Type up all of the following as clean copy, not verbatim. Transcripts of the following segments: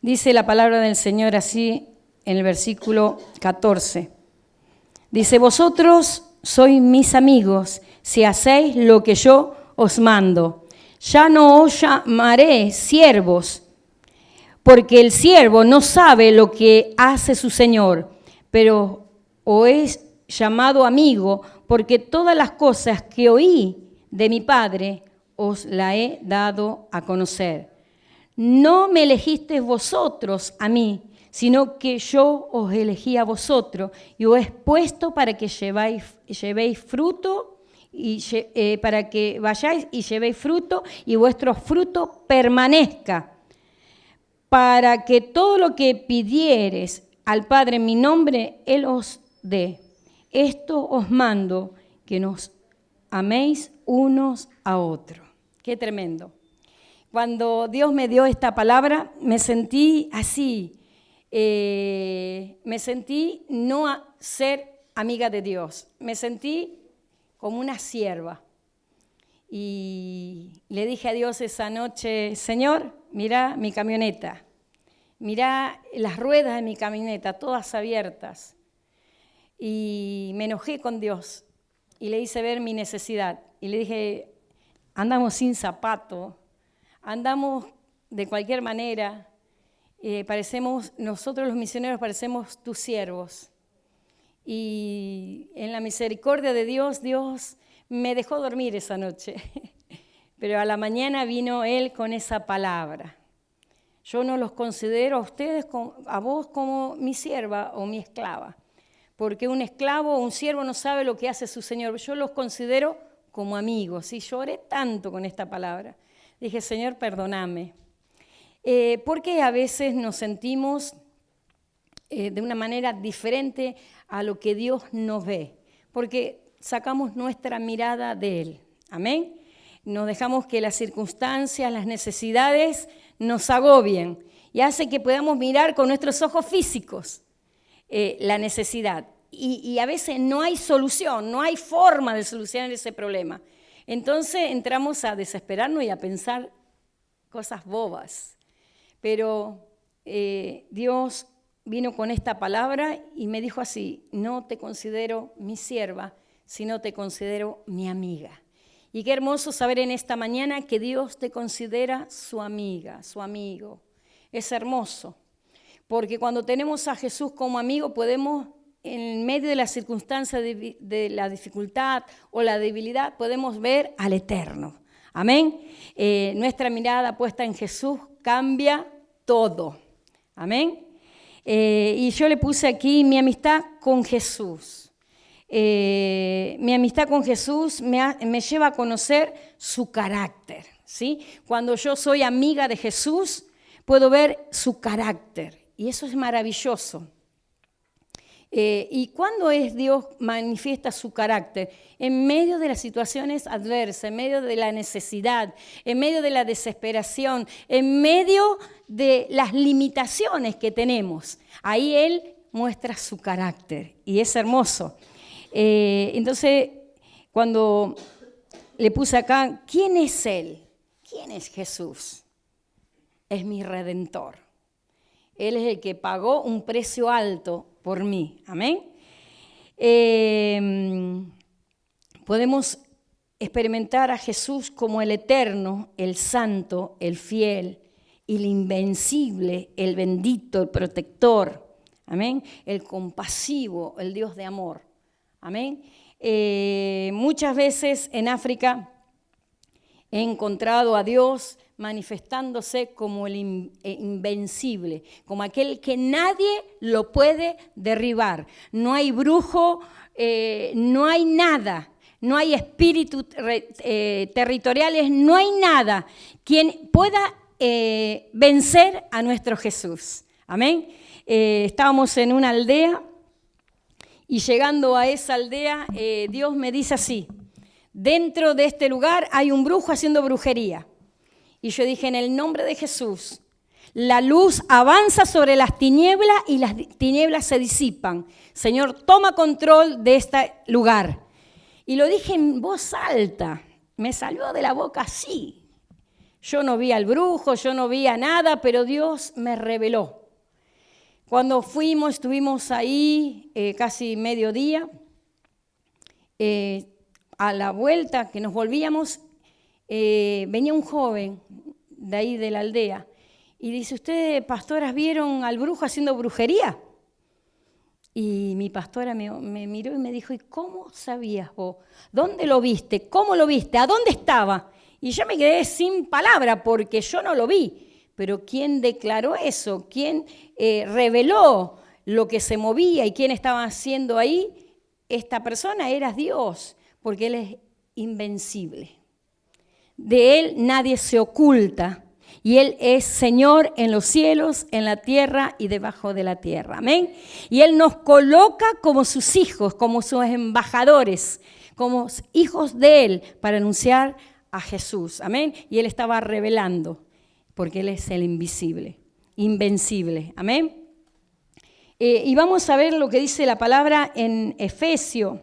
Dice la palabra del Señor así en el versículo 14. Dice, vosotros sois mis amigos si hacéis lo que yo os mando. Ya no os llamaré siervos, porque el siervo no sabe lo que hace su Señor, pero os he llamado amigo, porque todas las cosas que oí de mi Padre os las he dado a conocer. No me elegisteis vosotros a mí, sino que yo os elegí a vosotros y os he puesto para que llevéis fruto, para que vayáis y llevéis fruto y vuestro fruto permanezca, para que todo lo que pidiereis al Padre en mi nombre, Él os dé. Esto os mando, que nos améis unos a otros. Qué tremendo. Cuando Dios me dio esta palabra, me sentí así, me sentí no a ser amiga de Dios, me sentí como una sierva. Y le dije a Dios esa noche, Señor, mira mi camioneta, mira las ruedas de mi camioneta, todas abiertas. Y me enojé con Dios y le hice ver mi necesidad. Y le dije, andamos sin zapato, andamos de cualquier manera, nosotros los misioneros parecemos tus siervos. Y en la misericordia de Dios, Dios me dejó dormir esa noche. Pero a la mañana vino Él con esa palabra. Yo no los considero a ustedes, a vos como mi sierva o mi esclava. Porque un esclavo o un siervo no sabe lo que hace su Señor. Yo los considero como amigos. Y lloré tanto con esta palabra. Dije, Señor, perdóname. Porque a veces nos sentimos de una manera diferente a lo que Dios nos ve. Porque sacamos nuestra mirada de Él. Amén. Nos dejamos que las circunstancias, las necesidades nos agobien. Y hace que podamos mirar con nuestros ojos físicos la necesidad. Y a veces no hay solución, no hay forma de solucionar ese problema. Entonces entramos a desesperarnos y a pensar cosas bobas. Pero Dios vino con esta palabra y me dijo así, no te considero mi sierva, sino te considero mi amiga. Y qué hermoso saber en esta mañana que Dios te considera su amiga, su amigo. Es hermoso, porque cuando tenemos a Jesús como amigo podemos, en medio de las circunstancias de la dificultad o la debilidad, podemos ver al Eterno. Amén. Nuestra mirada puesta en Jesús cambia todo. Amén. Y yo le puse aquí mi amistad con Jesús. Mi amistad con Jesús me lleva a conocer su carácter, ¿sí? Cuando yo soy amiga de Jesús, puedo ver su carácter. Y eso es maravilloso. ¿Y cuándo es Dios manifiesta su carácter? En medio de las situaciones adversas, en medio de la necesidad, en medio de la desesperación, en medio de las limitaciones que tenemos. Ahí Él muestra su carácter y es hermoso. Entonces, cuando le puse acá, ¿quién es Él? ¿Quién es Jesús? Es mi Redentor. Él es el que pagó un precio alto por mí. Amén. Podemos experimentar a Jesús como el eterno, el santo, el fiel, el invencible, el bendito, el protector. Amén. El compasivo, el Dios de amor. Amén. Muchas veces en África he encontrado a Dios manifestándose como el invencible, como aquel que nadie lo puede derribar. No hay brujo, no hay nada, no hay espíritus territoriales, no hay nada quien pueda vencer a nuestro Jesús. Amén. Estábamos en una aldea y llegando a esa aldea, Dios me dice así, dentro de este lugar hay un brujo haciendo brujería. Y yo dije, en el nombre de Jesús, la luz avanza sobre las tinieblas y las tinieblas se disipan. Señor, toma control de este lugar. Y lo dije en voz alta, me salió de la boca así. Yo no vi al brujo, yo no vi a nada, pero Dios me reveló. Cuando estuvimos ahí casi mediodía, a la vuelta que nos volvíamos, venía un joven de ahí de la aldea y dice, ¿ustedes, pastoras, vieron al brujo haciendo brujería? Y mi pastora me miró y me dijo, ¿y cómo sabías vos? ¿Dónde lo viste? ¿Cómo lo viste? ¿A dónde estaba? Y yo me quedé sin palabra porque yo no lo vi. Pero ¿quién declaró eso? ¿Quién reveló lo que se movía y quién estaba haciendo ahí? Esta persona era Dios, porque Él es invencible. De Él nadie se oculta. Y Él es Señor en los cielos, en la tierra y debajo de la tierra. Amén. Y Él nos coloca como sus hijos, como sus embajadores, como hijos de Él para anunciar a Jesús. Amén. Y Él estaba revelando, porque Él es el invisible, invencible. Amén. Y vamos a ver lo que dice la palabra en Efesios.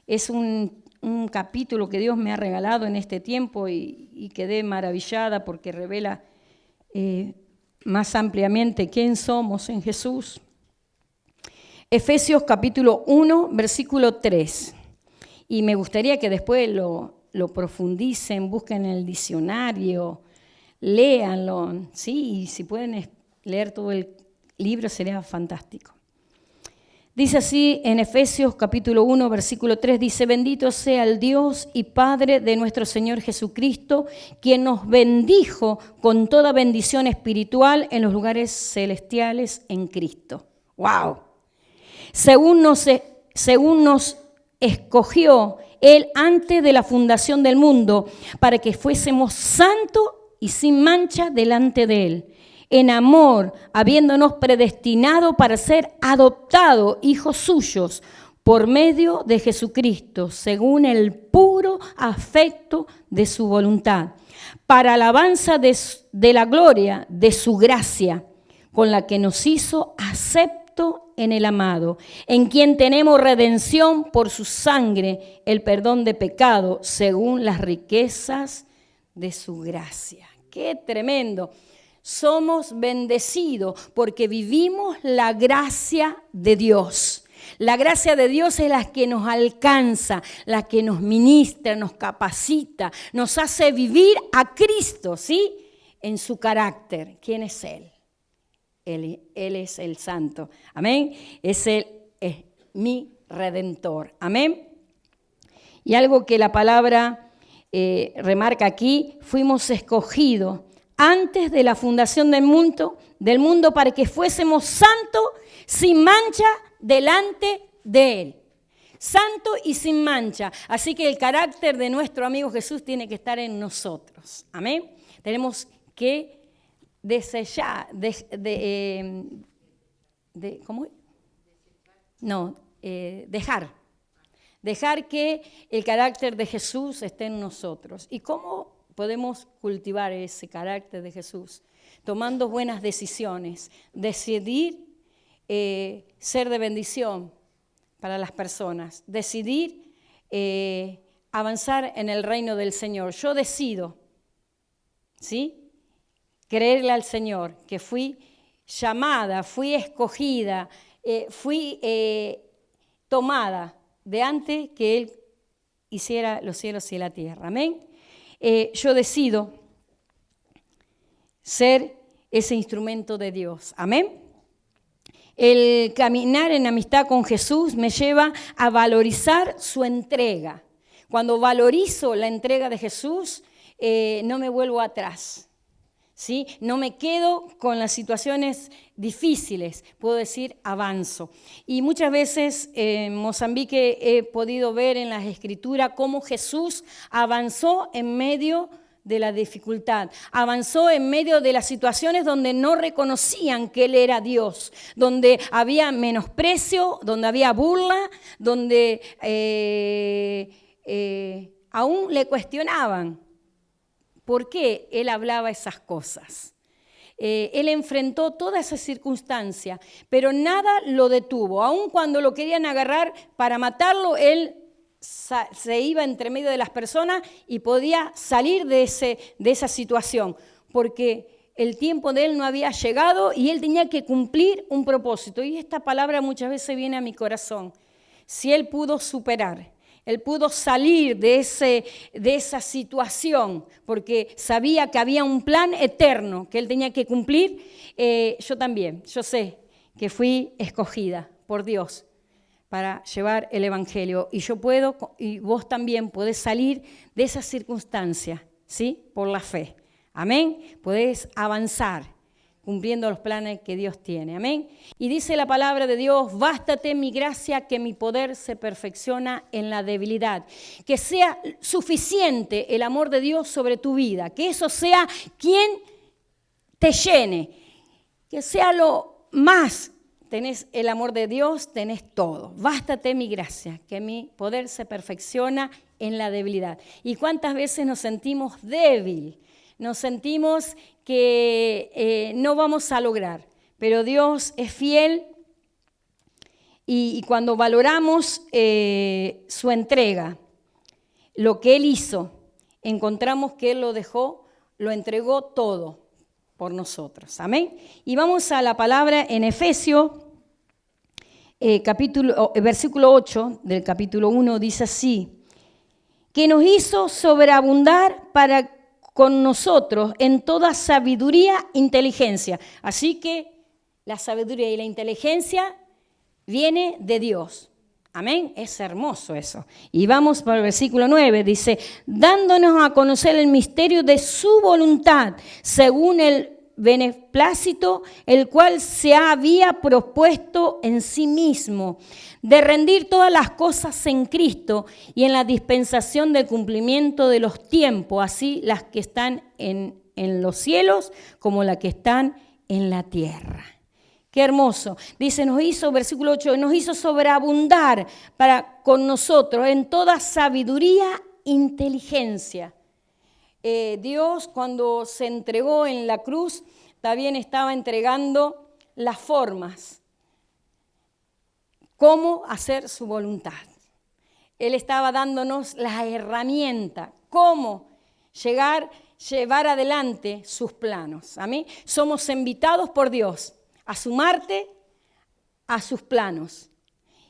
Es un capítulo que Dios me ha regalado en este tiempo y quedé maravillada porque revela más ampliamente quién somos en Jesús. Efesios capítulo 1, versículo 3. Y me gustaría que después lo profundicen, busquen el diccionario, léanlo, ¿sí? Y si pueden leer todo el libro sería fantástico. Dice así en Efesios capítulo 1, versículo 3, dice, bendito sea el Dios y Padre de nuestro Señor Jesucristo, quien nos bendijo con toda bendición espiritual en los lugares celestiales en Cristo. ¡Wow! Según nos escogió Él antes de la fundación del mundo, para que fuésemos santos y sin mancha delante de Él, en amor, habiéndonos predestinado para ser adoptados hijos suyos por medio de Jesucristo, según el puro afecto de su voluntad, para alabanza de la gloria de su gracia, con la que nos hizo acepto en el amado, en quien tenemos redención por su sangre, el perdón de pecado, según las riquezas de su gracia. ¡Qué tremendo! Somos bendecidos porque vivimos la gracia de Dios. La gracia de Dios es la que nos alcanza, la que nos ministra, nos capacita, nos hace vivir a Cristo, ¿sí? En su carácter. ¿Quién es Él? Él es el Santo. Amén. Es mi Redentor. Amén. Y algo que la palabra remarca aquí, fuimos escogidos antes de la fundación del mundo para que fuésemos santos sin mancha delante de Él. Santo y sin mancha. Así que el carácter de nuestro amigo Jesús tiene que estar en nosotros. Amén. Tenemos que dejar que el carácter de Jesús esté en nosotros. ¿Y cómo podemos cultivar ese carácter de Jesús? Tomando buenas decisiones, decidir ser de bendición para las personas, decidir avanzar en el reino del Señor. Yo decido, ¿sí?, creerle al Señor, que fui llamada, fui escogida, fui tomada de antes que Él hiciera los cielos y la tierra. Amén. Yo decido ser ese instrumento de Dios. Amén. El caminar en amistad con Jesús me lleva a valorizar su entrega. Cuando valorizo la entrega de Jesús, no me vuelvo atrás. ¿Sí? No me quedo con las situaciones difíciles, puedo decir avanzo. Y muchas veces en Mozambique he podido ver en las Escrituras cómo Jesús avanzó en medio de la dificultad, avanzó en medio de las situaciones donde no reconocían que Él era Dios, donde había menosprecio, donde había burla, donde aún le cuestionaban. ¿Por qué Él hablaba esas cosas? Él enfrentó toda esa circunstancia, pero nada lo detuvo. Aun cuando lo querían agarrar para matarlo, Él se iba entre medio de las personas y podía salir de esa situación, porque el tiempo de él no había llegado y él tenía que cumplir un propósito. Y esta palabra muchas veces viene a mi corazón. Si él pudo superar, él pudo salir de esa situación, porque sabía que había un plan eterno que él tenía que cumplir, yo también, yo sé que fui escogida por Dios para llevar el Evangelio. Y yo puedo, y vos también podés salir de esa circunstancia, ¿sí? Por la fe. Amén. Podés avanzar cumpliendo los planes que Dios tiene. Amén. Y dice la palabra de Dios, bástate mi gracia, que mi poder se perfecciona en la debilidad. Que sea suficiente el amor de Dios sobre tu vida. Que eso sea quien te llene. Que sea lo más. Tenés el amor de Dios, tenés todo. Bástate mi gracia, que mi poder se perfecciona en la debilidad. ¿Y cuántas veces nos sentimos débil? Nos sentimos que no vamos a lograr, pero Dios es fiel y cuando valoramos su entrega, lo que Él hizo, encontramos que Él lo entregó todo por nosotros. Amén. Y vamos a la palabra en Efesios, versículo 8 del capítulo 1, dice así, que nos hizo sobreabundar con nosotros en toda sabiduría e inteligencia. Así que la sabiduría y la inteligencia viene de Dios. Amén. Es hermoso eso. Y vamos para el versículo 9. Dice, dándonos a conocer el misterio de su voluntad, según el beneplácito, el cual se había propuesto en sí mismo, de rendir todas las cosas en Cristo y en la dispensación del cumplimiento de los tiempos, así las que están en los cielos como las que están en la tierra. Qué hermoso. Dice, versículo 8, nos hizo sobreabundar con nosotros en toda sabiduría e inteligencia. Dios, cuando se entregó en la cruz, también estaba entregando las formas, cómo hacer su voluntad. Él estaba dándonos las herramientas, cómo llevar adelante sus planos. Amén. Somos invitados por Dios a sumarte a sus planos.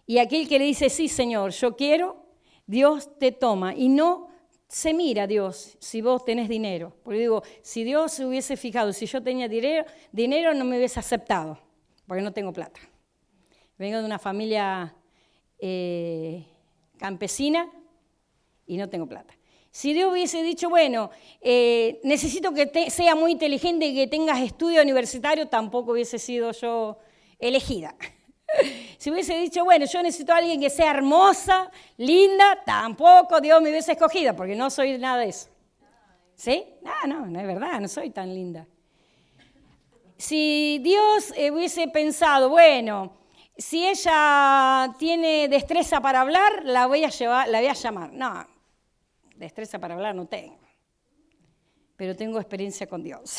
Y aquel que le dice, sí, Señor, yo quiero, Dios te toma y no se mira Dios si vos tenés dinero. Porque digo, si Dios se hubiese fijado, si yo tenía dinero no me hubiese aceptado, porque no tengo plata. Vengo de una familia campesina y no tengo plata. Si Dios hubiese dicho, bueno, necesito que sea muy inteligente y que tengas estudio universitario, tampoco hubiese sido yo elegida. Si hubiese dicho, bueno, yo necesito a alguien que sea hermosa, linda, tampoco Dios me hubiese escogido, porque no soy nada de eso. ¿Sí? No es verdad, no soy tan linda. Si Dios hubiese pensado, bueno, si ella tiene destreza para hablar, la voy a llamar. No, destreza para hablar no tengo, pero tengo experiencia con Dios.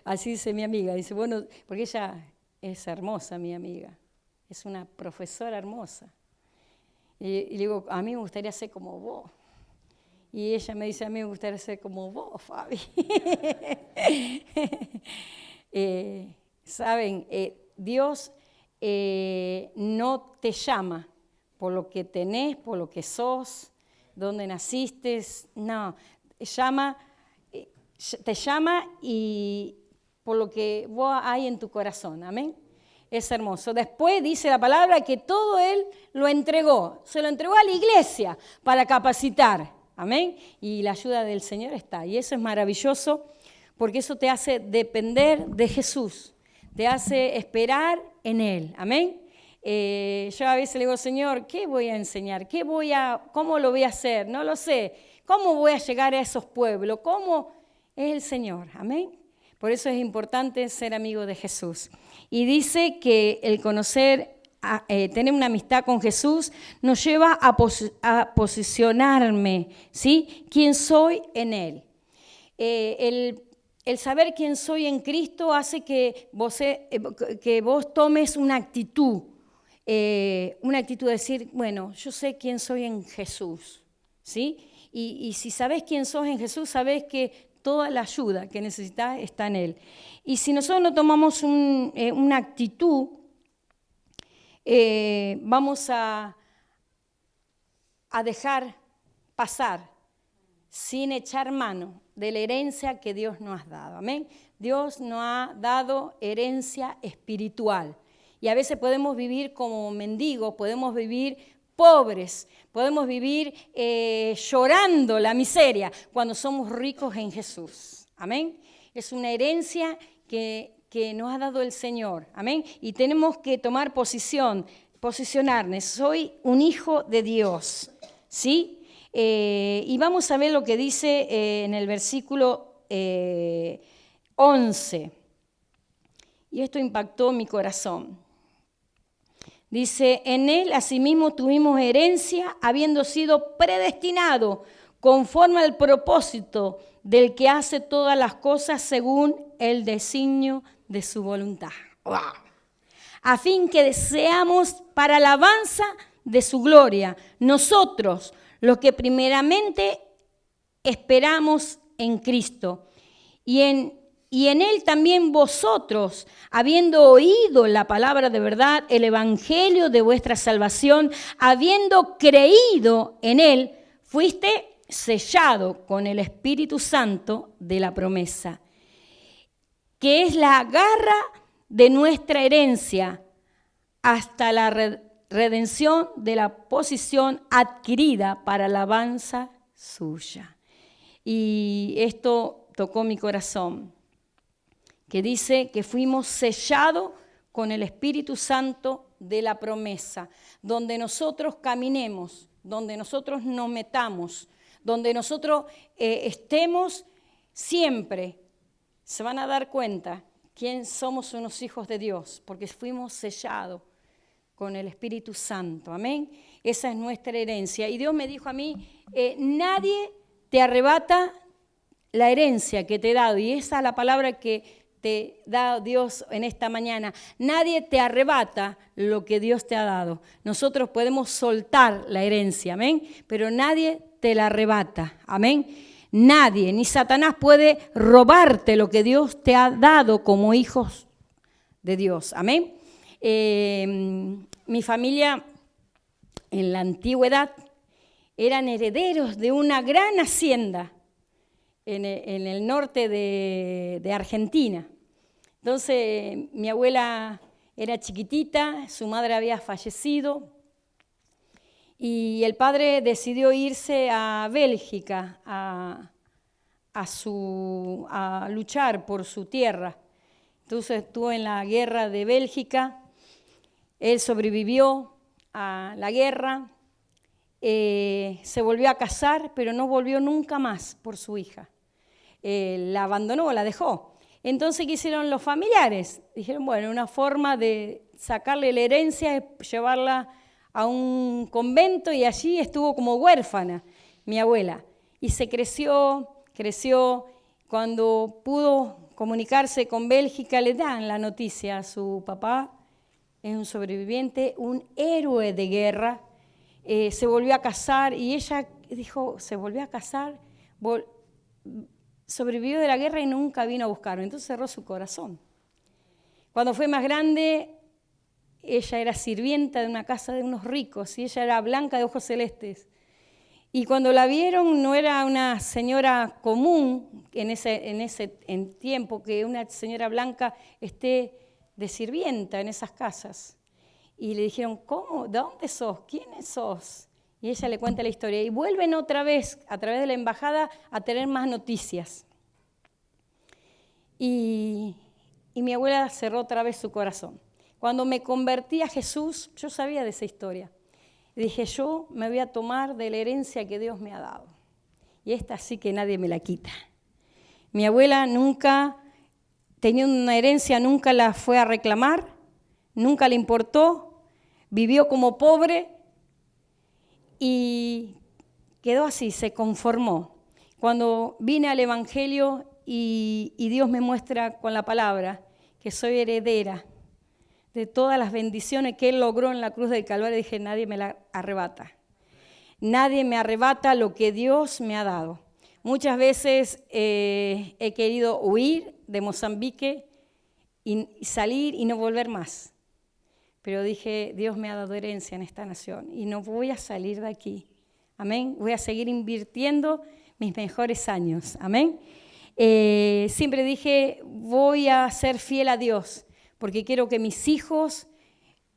Así dice mi amiga, dice, bueno, porque ella es hermosa, mi amiga, es una profesora hermosa. Y le digo, a mí me gustaría ser como vos. Y ella me dice, a mí me gustaría ser como vos, Fabi. Saben, Dios no te llama por lo que tenés, por lo que sos, dónde naciste, no, te llama y por lo que vos hay en tu corazón, amén. Es hermoso. Después dice la palabra que todo Él lo entregó, se lo entregó a la iglesia para capacitar, amén. Y la ayuda del Señor está, y eso es maravilloso porque eso te hace depender de Jesús, te hace esperar en Él, amén. Yo a veces le digo, Señor, ¿qué voy a enseñar? ¿Cómo lo voy a hacer? No lo sé. ¿Cómo voy a llegar a esos pueblos? ¿Cómo es el Señor? Amén. Por eso es importante ser amigo de Jesús. Y dice que el tener una amistad con Jesús nos lleva a posicionarme, ¿sí? ¿Quién soy en Él? El saber quién soy en Cristo hace que vos tomes una actitud una actitud de decir, bueno, yo sé quién soy en Jesús, ¿sí? Y si sabés quién sos en Jesús, sabés que toda la ayuda que necesitas está en Él. Y si nosotros no tomamos una actitud, vamos a dejar pasar sin echar mano de la herencia que Dios nos ha dado. Amén. Dios nos ha dado herencia espiritual. Y a veces podemos vivir como mendigos, podemos vivir pobres, podemos vivir llorando la miseria cuando somos ricos en Jesús. Amén. Es una herencia que nos ha dado el Señor. Amén. Y tenemos que tomar posicionarnos. Soy un hijo de Dios. ¿Sí? Y vamos a ver lo que dice en el versículo 11. Y esto impactó mi corazón. Dice, en Él asimismo tuvimos herencia, habiendo sido predestinado conforme al propósito del que hace todas las cosas según el designio de su voluntad. ¡Wow! A fin que deseamos para alabanza de su gloria, nosotros, los que primeramente esperamos en Cristo, y en Él también vosotros, habiendo oído la palabra de verdad, el evangelio de vuestra salvación, habiendo creído en Él, fuiste sellado con el Espíritu Santo de la promesa, que es la garra de nuestra herencia hasta la redención de la posición adquirida para alabanza suya. Y esto tocó mi corazón, que dice que fuimos sellados con el Espíritu Santo de la promesa, donde nosotros caminemos, donde nosotros nos metamos, donde nosotros estemos siempre, se van a dar cuenta quién somos unos hijos de Dios, porque fuimos sellados con el Espíritu Santo, amén. Esa es nuestra herencia. Y Dios me dijo a mí, nadie te arrebata la herencia que te he dado, y esa es la palabra que te da Dios en esta mañana. Nadie te arrebata lo que Dios te ha dado. Nosotros podemos soltar la herencia, amén, pero nadie te la arrebata, amén. Nadie, ni Satanás puede robarte lo que Dios te ha dado como hijos de Dios, amén. Mi familia en la antigüedad eran herederos de una gran hacienda en el norte de Argentina. Entonces mi abuela era chiquitita, su madre había fallecido y el padre decidió irse a Bélgica a luchar por su tierra. Entonces estuvo en la guerra de Bélgica, él sobrevivió a la guerra, se volvió a casar, pero no volvió nunca más por su hija. La abandonó, la dejó. Entonces, ¿qué hicieron los familiares? Dijeron, bueno, una forma de sacarle la herencia es llevarla a un convento, y allí estuvo como huérfana mi abuela. Y se creció, cuando pudo comunicarse con Bélgica, le dan la noticia a su papá, es un sobreviviente, un héroe de guerra, se volvió a casar, y ella dijo, se volvió a casar, sobrevivió de la guerra y nunca vino a buscarme. Entonces cerró su corazón. Cuando fue más grande, ella era sirvienta de una casa de unos ricos y ella era blanca de ojos celestes. Y cuando la vieron, no era una señora común en ese tiempo que una señora blanca esté de sirvienta en esas casas. Y le dijeron, ¿cómo? ¿De dónde sos? ¿Quiénes sos? Y ella le cuenta la historia. Y vuelven otra vez, a través de la embajada, a tener más noticias. Y mi abuela cerró otra vez su corazón. Cuando me convertí a Jesús, yo sabía de esa historia. Y dije, yo me voy a tomar de la herencia que Dios me ha dado. Y esta sí que nadie me la quita. Mi abuela nunca tenía una herencia, nunca la fue a reclamar, nunca le importó, vivió como pobre y quedó así, se conformó. Cuando vine al Evangelio y Dios me muestra con la palabra que soy heredera de todas las bendiciones que Él logró en la cruz del Calvario, dije, nadie me la arrebata. Nadie me arrebata lo que Dios me ha dado. Muchas veces he querido huir de Mozambique y salir y no volver más. Pero dije, Dios me ha dado herencia en esta nación y no voy a salir de aquí. Amén. Voy a seguir invirtiendo mis mejores años. Amén. Siempre dije, voy a ser fiel a Dios, porque quiero que mis hijos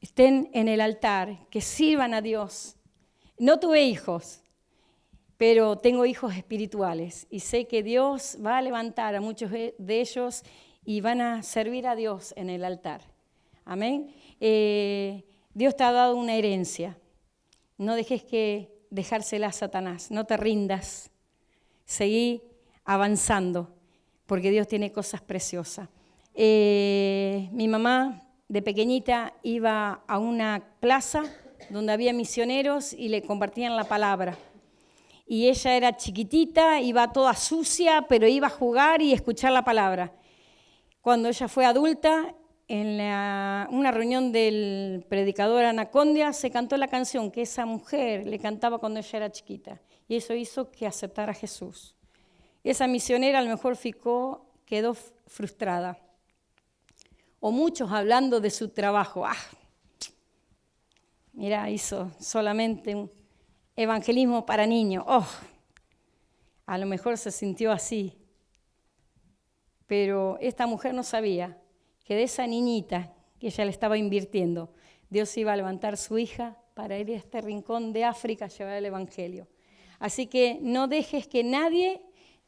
estén en el altar, que sirvan a Dios. No tuve hijos, pero tengo hijos espirituales y sé que Dios va a levantar a muchos de ellos y van a servir a Dios en el altar. Amén. Dios te ha dado una herencia. No dejes que dejársela a Satanás, no te rindas. Seguí avanzando, porque Dios tiene cosas preciosas. Mi mamá, de pequeñita, iba a una plaza donde había misioneros y le compartían la palabra. Y ella era chiquitita, iba toda sucia, pero iba a jugar y escuchar la palabra. Cuando ella fue adulta, en una reunión del predicador Anacondia, se cantó la canción que esa mujer le cantaba cuando ella era chiquita. Y eso hizo que aceptara a Jesús. Esa misionera a lo mejor quedó frustrada. O muchos hablando de su trabajo. Mira, hizo solamente un evangelismo para niños. A lo mejor se sintió así. Pero esta mujer no sabía que de esa niñita que ella le estaba invirtiendo, Dios iba a levantar su hija para ir a este rincón de África a llevar el evangelio. Así que no dejes que nadie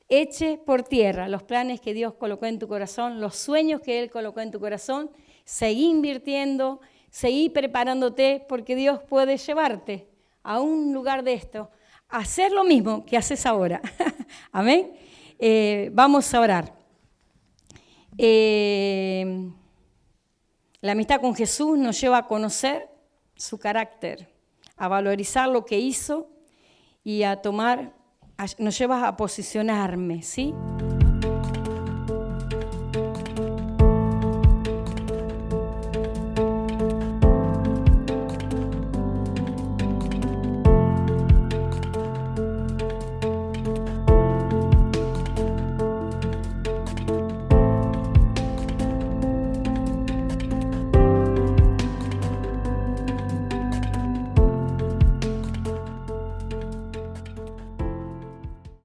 eche por tierra los planes que Dios colocó en tu corazón, los sueños que Él colocó en tu corazón. Seguí invirtiendo, seguí preparándote, porque Dios puede llevarte a un lugar de esto, a hacer lo mismo que haces ahora. Amén. Vamos a orar. La amistad con Jesús nos lleva a conocer su carácter, a valorizar lo que hizo y nos lleva a posicionarme, ¿sí?